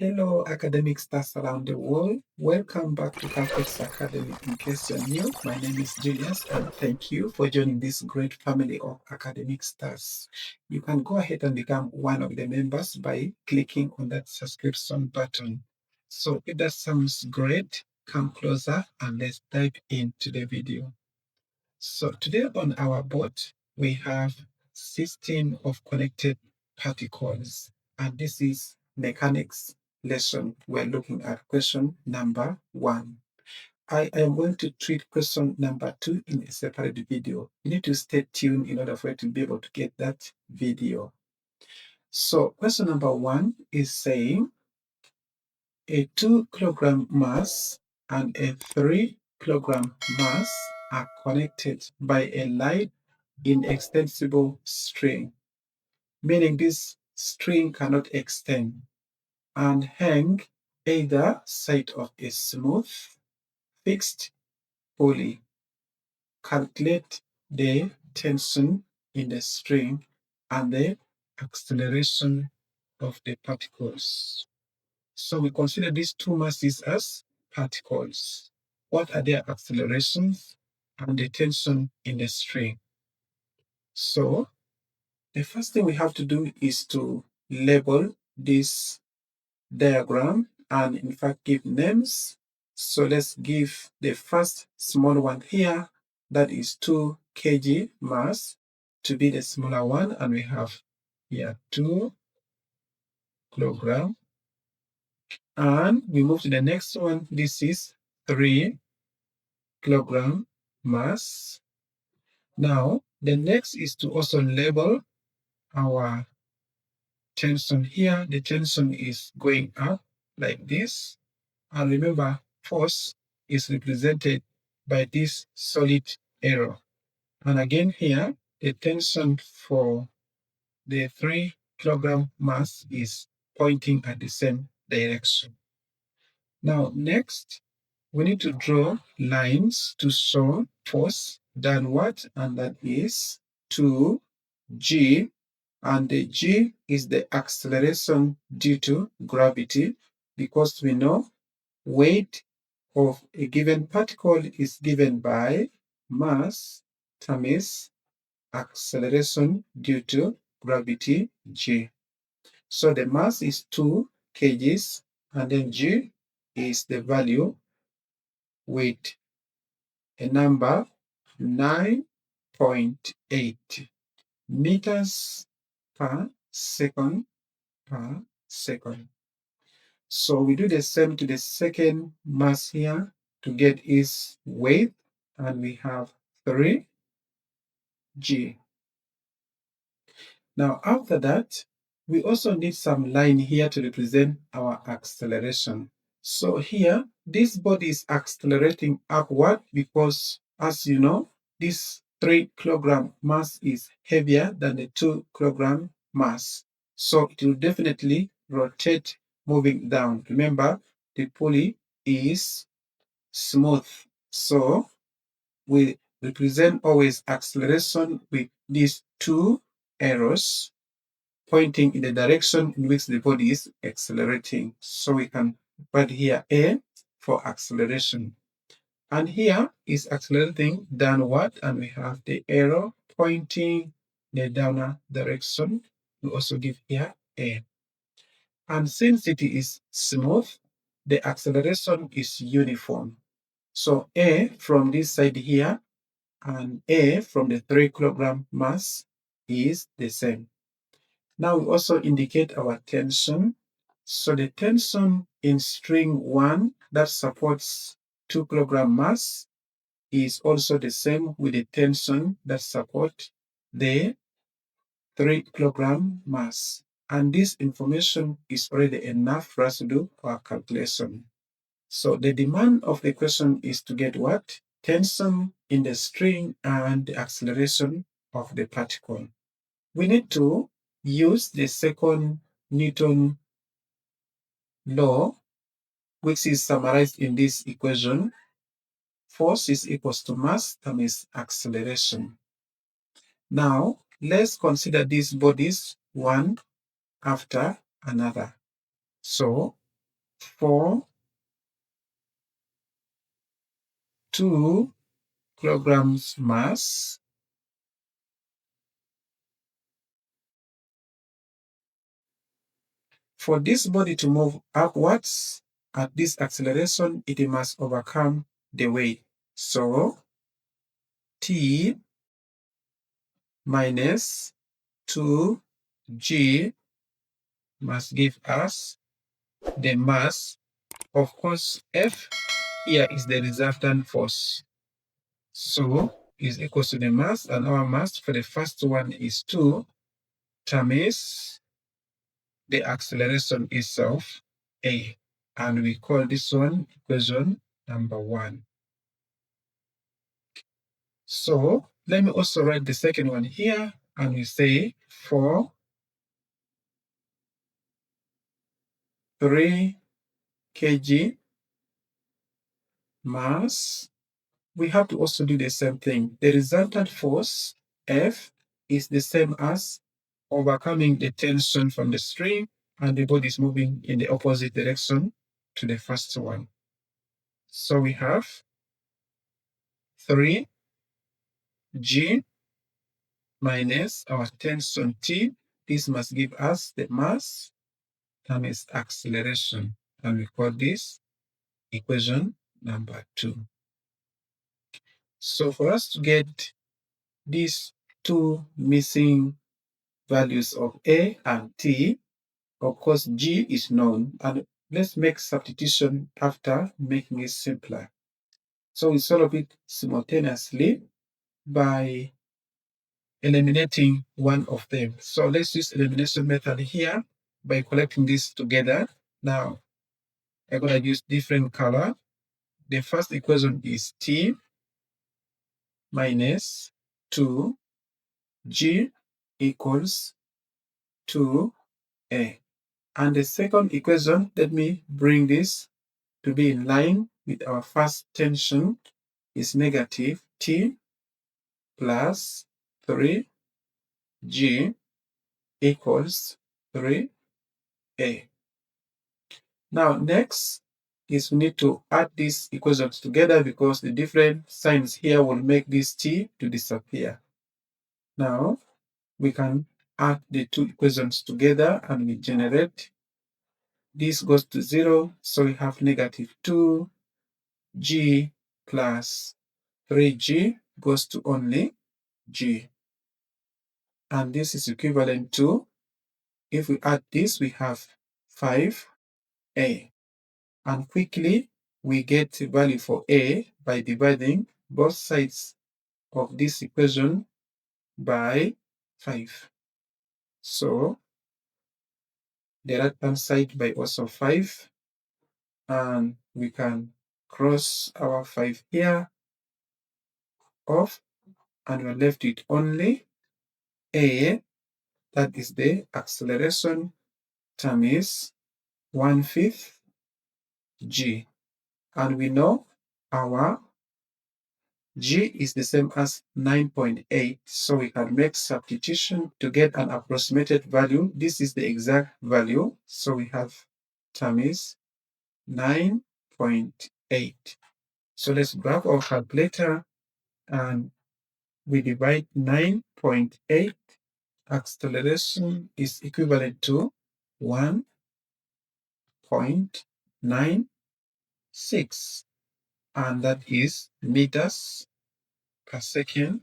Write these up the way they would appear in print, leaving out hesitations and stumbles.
Hello, academic stars around the world. Welcome back to Caltex Academy. In case you're new, my name is Julius, and thank you for joining this great family of academic stars. You can go ahead and become one of the members by clicking on that subscription button. So if that sounds great, come closer and let's dive into the video. So today on our board, we have system of connected particles, and this is mechanics lesson. We're looking at question number 1. I am going to treat question number 2 in a separate video. You need to stay tuned in order for you to be able to get that video. So question number 1 is saying a 2 kilogram mass and a 3 kilogram mass are connected by a light inextensible string, meaning this string cannot extend, and hang either side of a smooth fixed pulley. Calculate the tension in the string and the acceleration of the particles. So we consider these two masses as particles. What are their accelerations and the tension in the string? So the first thing we have to do is to label this diagram and in fact give names. So let's give the first small one here, that is 2 kg mass, to be the smaller one, and we have here 2 kilogram. And we move to the next one. This is 3 kilogram mass. Now the next is to also label our tension here. The tension is going up like this, and remember, force is represented by this solid arrow. And again here, the tension for the 3 kilogram mass is pointing at the same direction. Now next, we need to draw lines to show force downward, and that is to G, and the G is the acceleration due to gravity, because we know weight of a given particle is given by mass times acceleration due to gravity, G. So the mass is 2 kgs, and then G is the value, weight, a number 9.8 meters per second per second. So we do the same to the second mass here to get its weight, and we have 3 g. Now after that, we also need some line here to represent our acceleration. So here, this body is accelerating upward because, as you know, this 3 kilogram mass is heavier than the 2 kilogram mass. So it will definitely rotate moving down. Remember, the pulley is smooth. So we represent always acceleration with these two arrows pointing in the direction in which the body is accelerating. So we can put here A for acceleration. And here is accelerating downward, and we have the arrow pointing the downward direction. We also give here A. And since it is smooth, the acceleration is uniform. So A from this side here and A from the 3 kilogram mass is the same. Now we also indicate our tension. So the tension in string 1 that supports 2 kilogram mass is also the same with the tension that supports the 3 kilogram mass. And this information is already enough for us to do our calculation. So the demand of the question is to get what? Tension in the string and the acceleration of the particle. We need to use the second Newton law, which is summarized in this equation. Force is equals to mass times acceleration. Now, let's consider these bodies one after another. So, for 2 kilograms mass, for this body to move upwards at this acceleration, it must overcome the weight. So T minus 2G must give us the mass. Of course, F here is the resultant force. So is equal to the mass, and our mass for the first one is 2 times the acceleration itself, A. And we call this one equation number 1. So let me also write the second one here, and we say for 3 kg mass, we have to also do the same thing. The resultant force, F, is the same as overcoming the tension from the string, and the body is moving in the opposite direction to the first one. So we have 3G minus our tension T. This must give us the mass times acceleration, and we call this equation number 2. So for us to get these two missing values of A and T, of course, G is known, and let's make substitution after making it simpler. So we solve it simultaneously by eliminating one of them. So let's use elimination method here by collecting this together. Now, I'm going to use different color. The first equation is T minus 2G equals 2A. And the second equation, let me bring this to be in line with our first tension, is negative T plus 3G equals 3A. Now, next is we need to add these equations together because the different signs here will make this T to disappear. Now, we can add the two equations together and we generate. This goes to 0, so we have negative 2G plus 3G goes to only G. And this is equivalent to, if we add this, we have 5A. And quickly, we get the value for A by dividing both sides of this equation by 5. So, the right-hand side by also 5. And we can cross our 5 here off, and we're left with only A, that is the acceleration, times 1/5 G. And we know our G is the same as 9.8, so we can make substitution to get an approximated value. This is the exact value, so we have times 9.8. So let's grab our calculator and we divide 9.8. Acceleration is equivalent to 1.96, and that is meters per second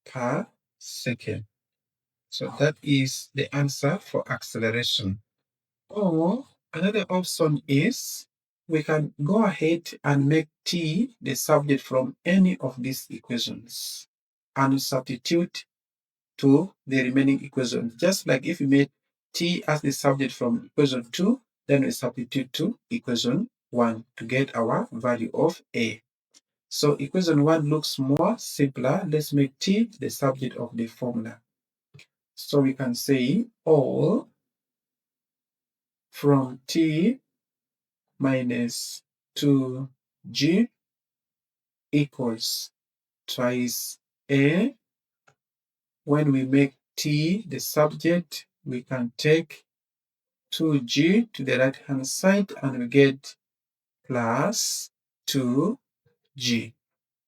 per second. So that is the answer for acceleration. Or another option is we can go ahead and make T the subject from any of these equations and substitute to the remaining equations. Just like if we made T as the subject from equation 2, then we substitute to equation 1 to get our value of A. So equation 1 looks more simpler. Let's make T the subject of the formula. So we can say all from T minus 2G equals twice A. When we make T the subject, we can take 2g to the right hand side, and we get plus 2g.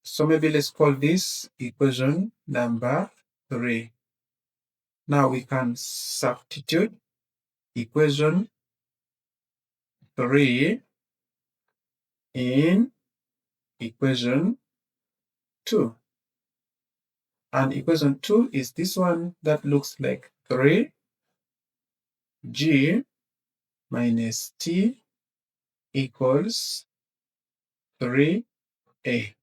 So maybe let's call this equation number 3. Now we can substitute equation 3 in equation 2. And equation 2 is this one that looks like 3g minus t equals 3a.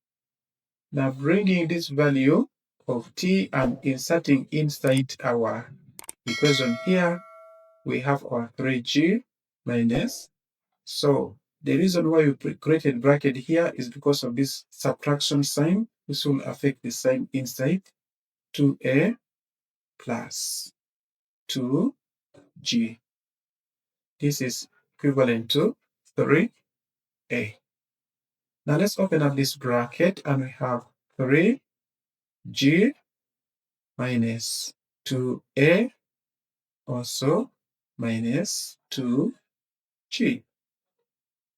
Now bringing this value of t and inserting inside our equation here, we have our 3g minus. So the reason why we created bracket here is because of this subtraction sign. This will affect the sign inside. 2a plus 2g. This is equivalent to 3a. Now let's open up this bracket, and we have 3g minus 2a also minus 2g.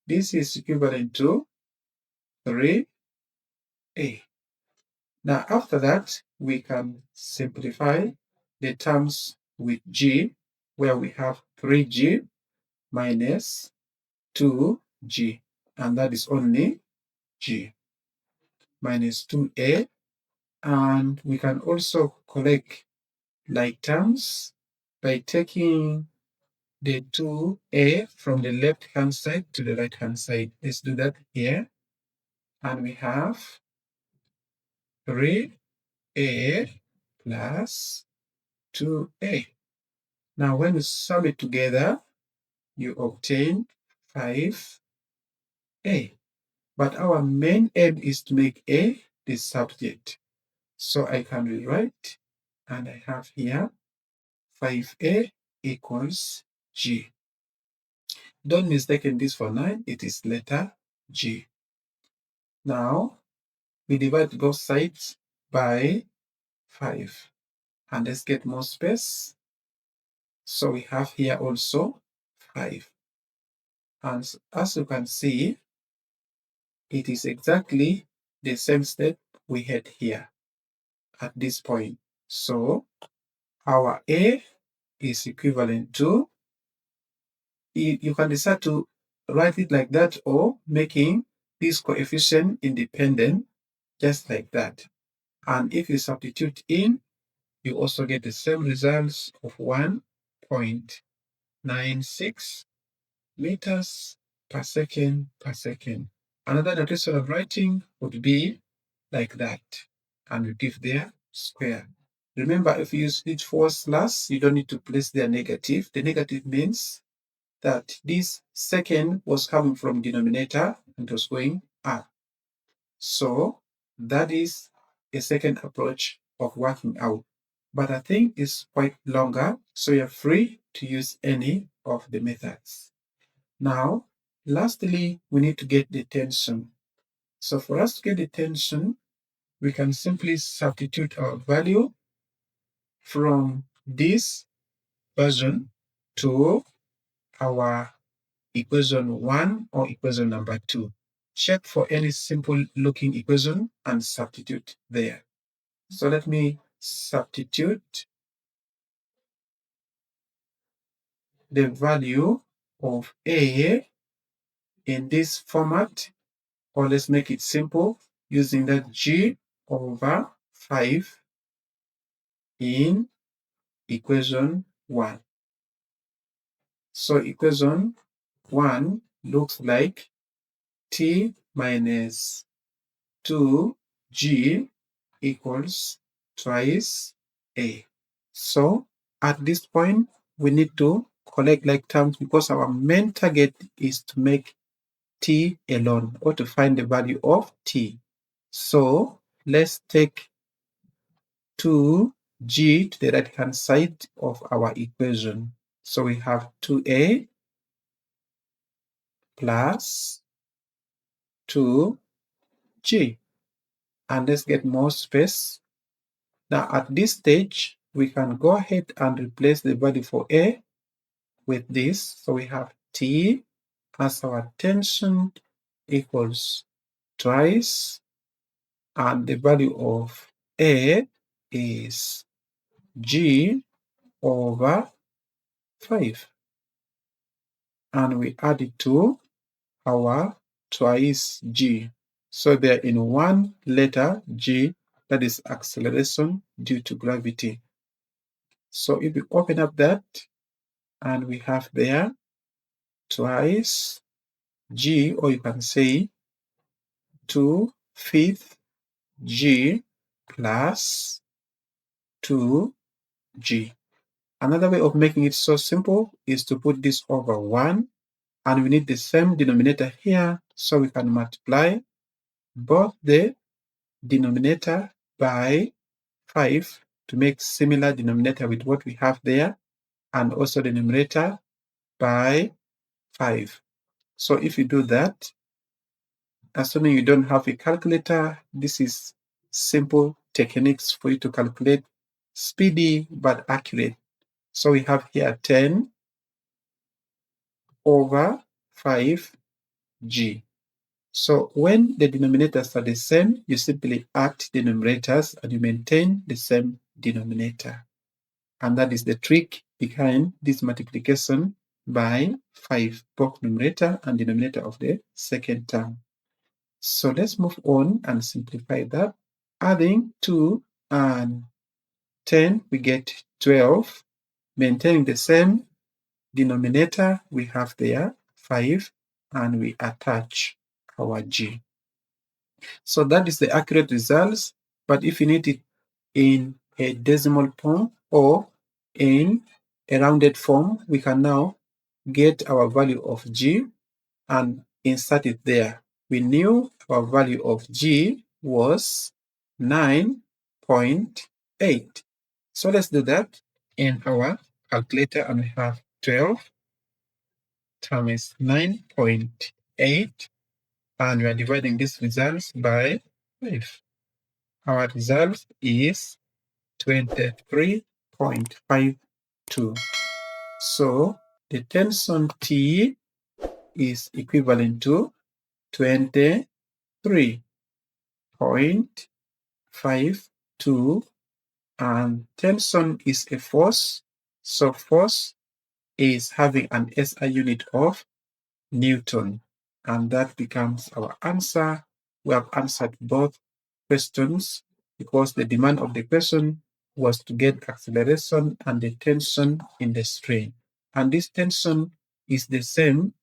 This is equivalent to 3a. Now after that, we can simplify the terms with g, where we have 3g minus 2g, and that is only g minus 2a. And we can also collect like terms by taking the 2a from the left hand side to the right hand side. Let's do that here. And we have 3a plus 2a. Now when you sum it together, you obtain 5a. But our main aim is to make a the subject. So I can rewrite, and I have here 5a equals g. Don't mistake this for 9, it is letter G. Now, we divide both sides by 5. And let's get more space. So we have here also 5. And as you can see, it is exactly the same step we had here at this point. So our A is equivalent to, you can decide to write it like that or making this coefficient independent, just like that. And if you substitute in, you also get the same results of 1.96 meters per second per second. Another notation of writing would be like that, and you give their square. Remember, if you use each forward slash, you don't need to place their negative. The negative means that this second was coming from denominator and was going up. So that is a second approach of working out. But I think it's quite longer, so you're free to use any of the methods. Now, lastly, we need to get the tension. So for us to get the tension, we can simply substitute our value from this version to our equation 1 or equation number 2. Check for any simple looking equation and substitute there. So let me substitute the value of A in this format, or let's make it simple using that G over 5 in equation 1. So equation 1 looks like T minus 2G equals twice A. So at this point, we need to collect like terms because our main target is to make t alone, or to find the value of t. So let's take 2g to the right hand side of our equation. So we have 2a plus 2g. And let's get more space. Now at this stage, we can go ahead and replace the value for a with this. So we have T as our tension equals twice, and the value of A is G over 5. And we add it to our twice G. So they're in one letter, G, that is acceleration due to gravity. So if we open up that, and we have there twice G, or you can say 2/5 G plus 2G. Another way of making it so simple is to put this over 1, and we need the same denominator here, so we can multiply both the denominator by 5 to make similar denominator with what we have there, and also the numerator by 5. So if you do that, assuming you don't have a calculator, this is simple techniques for you to calculate speedy but accurate. So we have here 10 over 5G. So when the denominators are the same, you simply add the numerators and you maintain the same denominator. And that is the trick behind this multiplication by 5, both numerator and denominator of the second term. So let's move on and simplify that. Adding 2 and 10, we get 12. Maintaining the same denominator, we have there 5, and we attach our G. So that is the accurate results. But if you need it in a decimal form or in a rounded form, we can now get our value of G and insert it there. We knew our value of G was 9.8. So let's do that in our calculator, and we have 12 times 9.8, and we are dividing these results by 5. Our result is 23.52. So the tension T is equivalent to 23.52, and tension is a force. So force is having an SI unit of Newton, and that becomes our answer. We have answered both questions because the demand of the question was to get acceleration and the tension in the string. And this tension is the same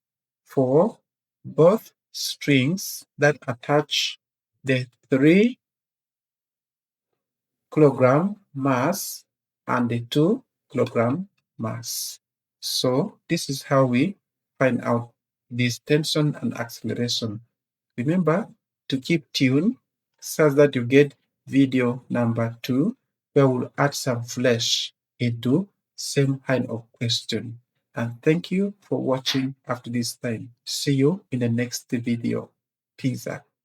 for both strings that attach the 3 kilogram mass and the 2 kilogram mass. So this is how we find out this tension and acceleration. Remember to keep tuned such that you get video number 2, where we'll add some flesh into same kind of question. And thank you for watching after this time. See you in the next video. Peace out.